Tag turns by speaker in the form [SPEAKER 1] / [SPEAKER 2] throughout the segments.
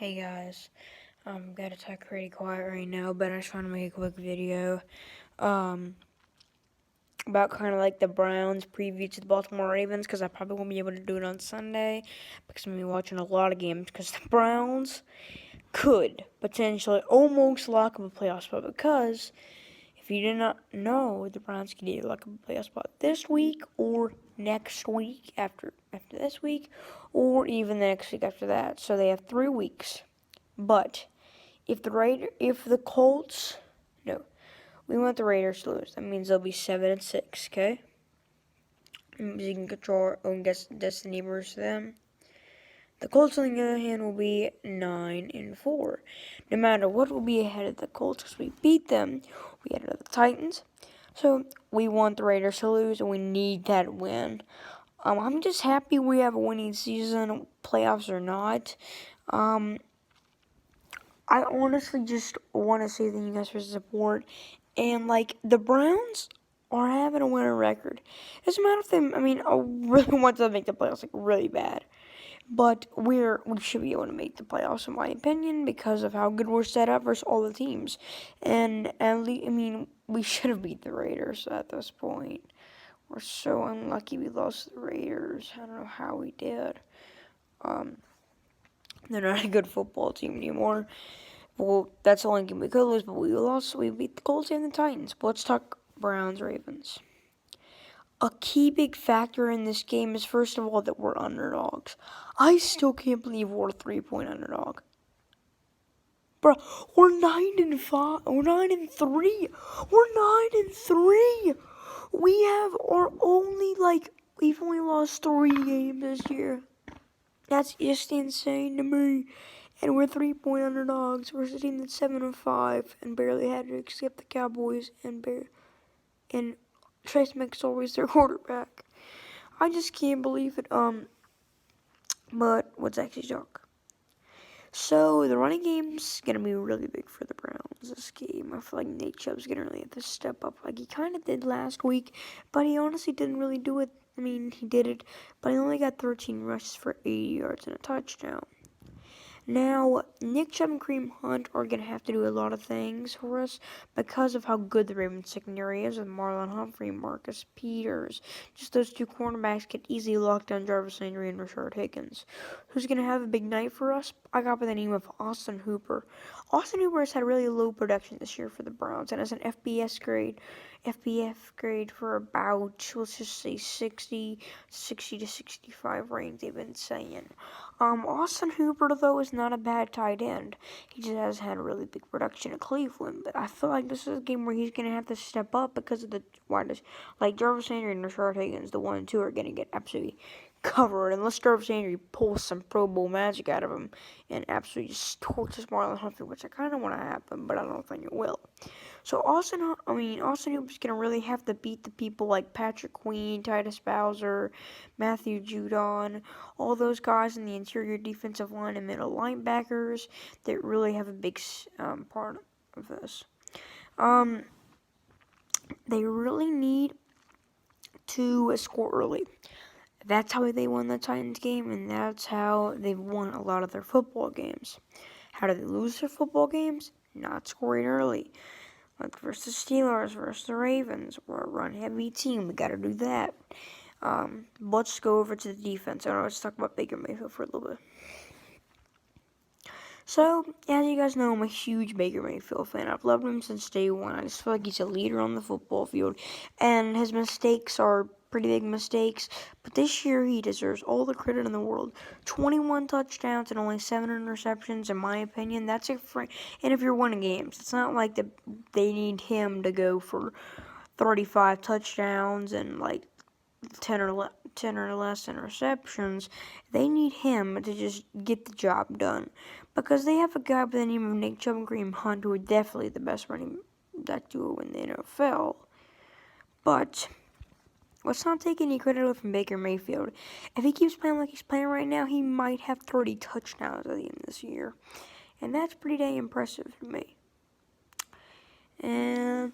[SPEAKER 1] Hey guys, gotta talk pretty quiet right now, but I just want to make a quick video, um, about kind of like the Browns preview to the Baltimore Ravens, because I probably won't be able to do it on Sunday, because I'm going to be watching a lot of games, because the Browns could potentially almost lock up a playoff spot, because if you did not know, the Browns could either lock up a playoff spot this week or next week after this week, or even the next week after that. So they have 3 weeks. But if the Colts, no, we want the Raiders to lose. That means they'll be 7-6. Okay, it means you can control our own destiny versus them. The Colts, on the other hand, will be 9-4. No matter what, we'll be ahead of the Colts because we beat them. We ahead of the Titans. So we want the Raiders to lose, and we need that win. I'm just happy we have a winning season, playoffs or not. I honestly just want to say thank you guys for the support. And, like, the Browns are having a winning record. It doesn't matter if they, I really want to make the playoffs, like, really bad. But we should be able to make the playoffs, in my opinion, because of how good we're set up versus all the teams. And, we should have beat the Raiders at this point. We're so unlucky we lost to the Raiders. I don't know how we did. They're not a good football team anymore. Well, that's the only game we could lose, but we lost. We beat the Colts and the Titans. But let's talk Browns-Ravens. A key big factor in this game is, first of all, that we're underdogs. I still can't believe we're a 3-point underdog. Bro, we're 9-5. We're 9-3. We're 9-3. We have our only, we've only lost 3 games this year. That's just insane to me. And we're 3-point underdogs versus a team that's 7-5 and barely had to escape the Cowboys and Trace McSorley's their quarterback. I just can't believe it. But what's actually shock? So the running game's gonna be really big for the Browns this game. I feel like Nate Chubb's gonna really have to step up like he kind of did last week, but he honestly didn't really do it. He did it, but he only got 13 rushes for 80 yards and a touchdown. Now, Nick Chubb and Kareem Hunt are going to have to do a lot of things for us because of how good the Ravens secondary is with Marlon Humphrey, Marcus Peters. Just those 2 cornerbacks could easily lock down Jarvis Landry and Rashard Higgins. Who's going to have a big night for us? I got by the name of Austin Hooper. Austin Hooper has had really low production this year for the Browns and has an FBS grade for about, let's just say 60 to 65 range they've been saying. Austin Hooper, though, is not a bad tight end. He just has had a really big production in Cleveland, but I feel like this is a game where he's going to have to step up because of the widest. Like, Jarvis Landry and Rashard Higgins, the 1 and 2, are going to get absolutely covered unless Jarvis Landry pulls some Pro Bowl magic out of him and absolutely just torches Marlon Humphrey, which I kind of want to happen, but I don't think it will. So Austin Hooper's going to really have to beat the people like Patrick Queen, Titus Bowser, Matthew Judon, all those guys in the interior defensive line and middle linebackers that really have a big part of this. They really need to score early. That's how they won the Titans game, and that's how they've won a lot of their football games. How do they lose their football games? Not scoring early. Like versus Steelers, versus the Ravens. We're a run-heavy team. We got to do that. Let's go over to the defense. Let's talk about Baker Mayfield for a little bit. So, as you guys know, I'm a huge Baker Mayfield fan. I've loved him since day one. I just feel like he's a leader on the football field. And his mistakes are pretty big mistakes. But this year, he deserves all the credit in the world. 21 touchdowns and only 7 interceptions, in my opinion. That's a and if you're winning games, it's not like they need him to go for 35 touchdowns and, 10 or less interceptions. They need him to just get the job done because they have a guy by the name of Nick Chubb and Kareem Hunt who are definitely the best running back duo in the NFL. But let's not take any credit away from Baker Mayfield. If he keeps playing like he's playing right now, he might have 30 touchdowns at the end of this year, and that's pretty dang impressive to me. And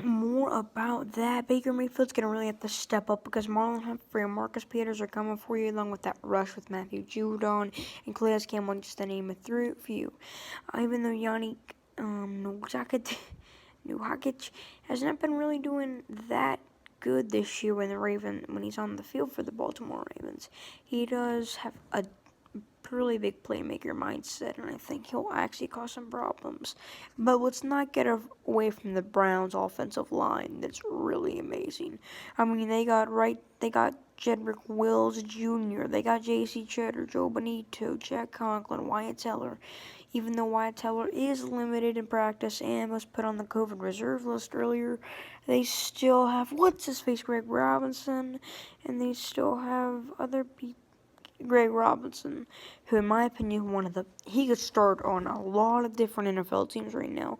[SPEAKER 1] more about that, Baker Mayfield's going to really have to step up because Marlon Humphrey and Marcus Peters are coming for you, along with that rush with Matthew Judon and Calais Campbell, just to name a few. Even though Yannick Nuhakic has not been really doing that good this year when he's on the field for the Baltimore Ravens, he does have a really big playmaker mindset, and I think he'll actually cause some problems. But let's not get away from the Browns' offensive line. That's really amazing. I mean, they got Jedrick Wills Jr., they got J.C. Cheddar, Joe Bonito, Jack Conklin, Wyatt Teller. Even though Wyatt Teller is limited in practice and was put on the COVID reserve list earlier, they still have Greg Robinson, and they still have other people. Greg Robinson, who in my opinion he could start on a lot of different NFL teams right now,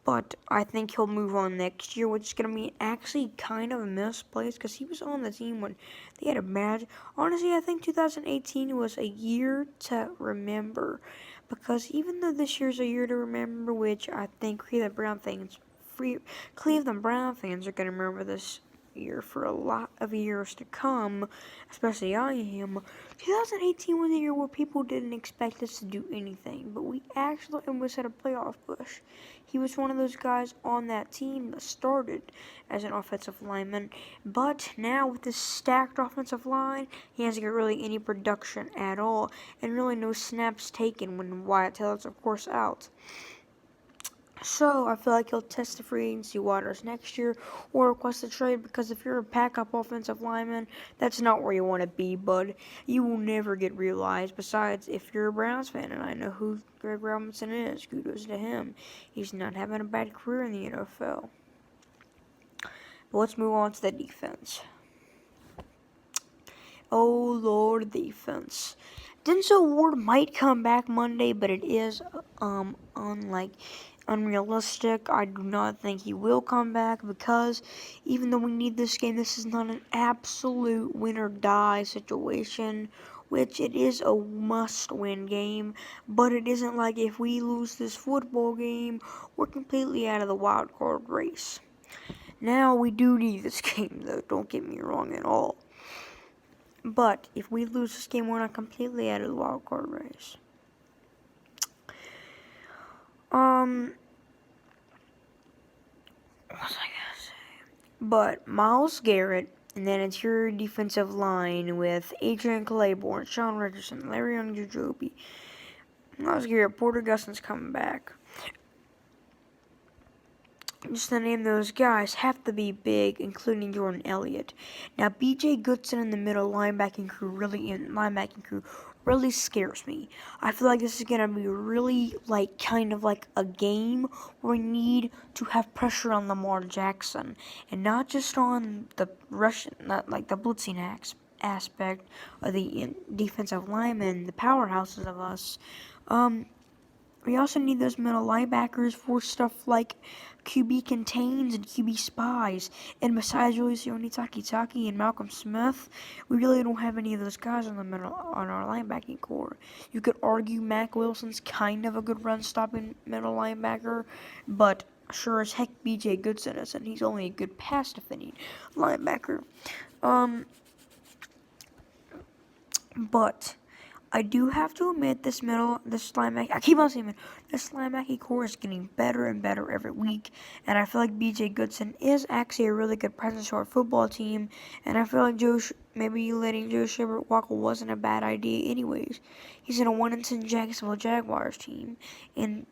[SPEAKER 1] but I think he'll move on next year, which is gonna be actually kind of a misplaced because he was on the team when they had a match. Honestly, I think 2018 was a year to remember, because even though this year's a year to remember, which I think Cleveland Brown fans are gonna remember this year for a lot of years to come, especially I am. 2018 was a year where people didn't expect us to do anything, but we actually almost had a playoff push. He was one of those guys on that team that started as an offensive lineman, but now with this stacked offensive line, he hasn't got really any production at all, and really no snaps taken when Wyatt Teller's of course out. So I feel like he'll test the free agency waters next year or request a trade, because if you're a backup offensive lineman, that's not where you want to be, bud. You will never get realized. Besides, if you're a Browns fan, and I know who Greg Robinson is, kudos to him. He's not having a bad career in the NFL. But let's move on to the defense. Oh, Lord, defense. Denzel Ward might come back Monday, but it is unrealistic. I do not think he will come back, because even though we need this game, this is not an absolute win or die situation, which it is a must-win game, but it isn't like if we lose this football game, we're completely out of the wild card race. Now, we do need this game, though, don't get me wrong at all. But if we lose this game, we're not completely out of the wild card race. What was I gonna say? But Myles Garrett, and then interior defensive line with Adrian Clayborn, Sean Richardson, Larry Ogunjobi, Myles Garrett, Porter Gustin's coming back. Just to name those guys, have to be big, including Jordan Elliott. Now, B.J. Goodson in the middle linebacking crew really scares me. I feel like this is gonna be really kind of like a game where we need to have pressure on Lamar Jackson, and not just on the Russian, not like the blitzing aspect of the defensive linemen, the powerhouses of us. We also need those middle linebackers for stuff like QB contains and QB spies. And besides Olusegun Takitaki and Malcolm Smith, we really don't have any of those guys on our linebacking core. You could argue Mack Wilson's kind of a good run-stopping middle linebacker, but sure as heck B.J. Goodson isn't. He's only a good pass-defending linebacker. But I do have to admit, this linebacking core is getting better and better every week, and I feel like B.J. Goodson is actually a really good presence to our football team, and I feel like maybe letting Joe Schobert walk wasn't a bad idea anyways. He's in a 1-10 Jacksonville Jaguars team, and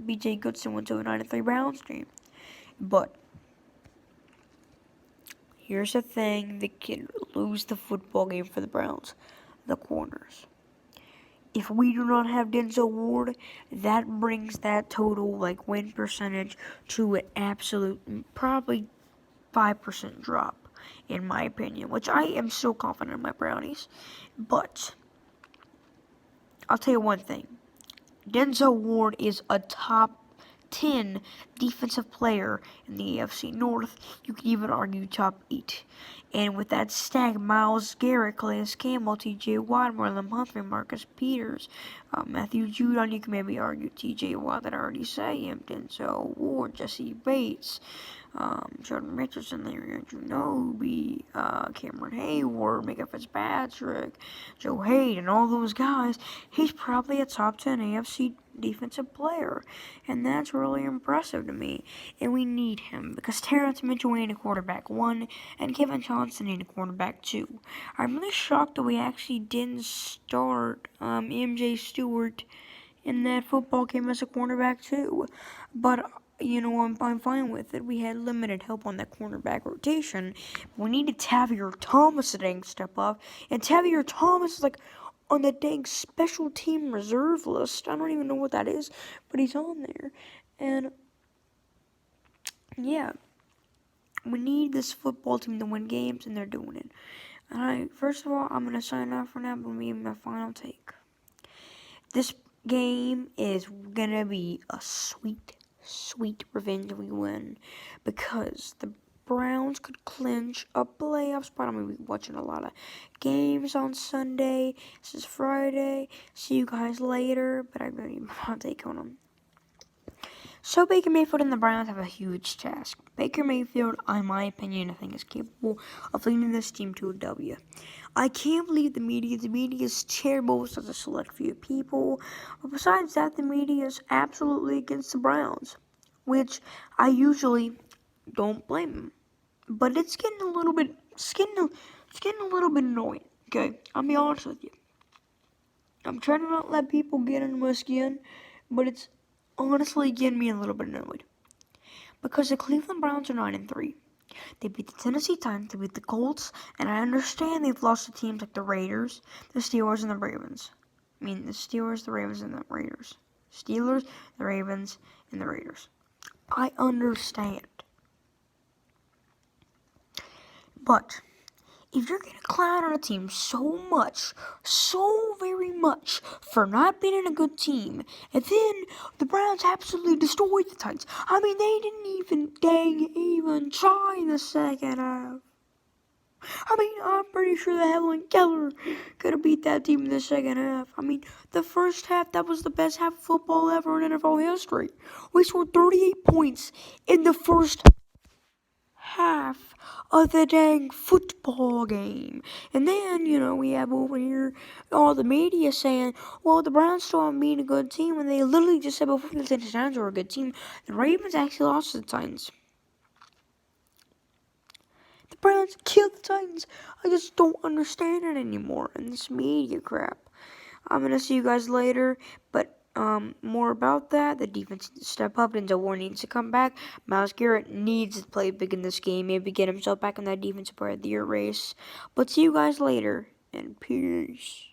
[SPEAKER 1] B.J. Goodson went to a 9-3 Browns team. But here's the thing that can lose the football game for the Browns. The corners. If we do not have Denzel Ward, that brings that total win percentage to an absolute probably 5% drop, in my opinion, which I am so confident in my Brownies. But I'll tell you one thing. Denzel Ward is a top 10 defensive player in the AFC North. You could even argue top 8. And with that stack, Myles Garrett, Calais Campbell, T.J. Watt, Marlon Humphrey, Marcus Peters, Matthew Judon, you can maybe argue T.J. Watt, that I already say him, Denzel Ward, Jesse Bates, Jordan Richardson, Larry Andrew Noby, Cameron Hayward, Micah Fitzpatrick, Joe Hayden, all those guys. He's probably a top 10 AFC defensive player, and that's really impressive to me. And we need him because Terrence Mitchell ain't a quarterback 1, and Kevin Johnson ain't a quarterback 2. I'm really shocked that we actually didn't start MJ Stewart in that football game as a cornerback 2, but you know, I'm fine with it. We had limited help on that cornerback rotation. We needed Tavier Thomas to dang step up, and Tavier Thomas is like on the dang special team reserve list. I don't even know what that is, but he's on there. And yeah, we need this football team to win games, and they're doing it. Alright, first of all, I'm gonna sign off for now, but me my final take. This game is gonna be a sweet revenge if we win, because the Browns could clinch a playoff spot. I'm gonna be watching a lot of games on Sunday. This is Friday. See you guys later, but I'm gonna need my take on them. So Baker Mayfield and the Browns have a huge task. Baker Mayfield, in my opinion, I think is capable of leading this team to a W. I can't believe the media is terrible with such a select few people. But besides that, the media is absolutely against the Browns, which I usually don't blame them. But it's getting a little bit, annoying. Okay, I'll be honest with you. I'm trying to not let people get into my skin, but it's honestly getting me a little bit annoyed. Because the Cleveland Browns are 9-3. They beat the Tennessee Titans, they beat the Colts, and I understand they've lost to teams like the Raiders, the Steelers, and the Ravens. I mean, the Steelers, the Ravens, and the Raiders. Steelers, the Ravens, and the Raiders. I understand. But if you're going to clown on a team so very much, for not being a good team, and then the Browns absolutely destroyed the Titans. I mean, they didn't even try in the second half. I mean, I'm pretty sure that Helen Keller could have beat that team in the second half. I mean, the first half, that was the best half of football ever in NFL history. We scored 38 points in the first half of the dang football game. And then, you know, we have over here all the media saying, well, the Browns still haven't been a good team, when they literally just said before the Titans were a good team. The Ravens actually lost to the Titans. The Browns killed the Titans. I just don't understand it anymore, and this media crap. I'm gonna see you guys later, but more about that. The defense needs to step up. Denzel Ward needs to come back. Myles Garrett needs to play big in this game. Maybe get himself back in that defensive player of the year race. But see you guys later, and peace.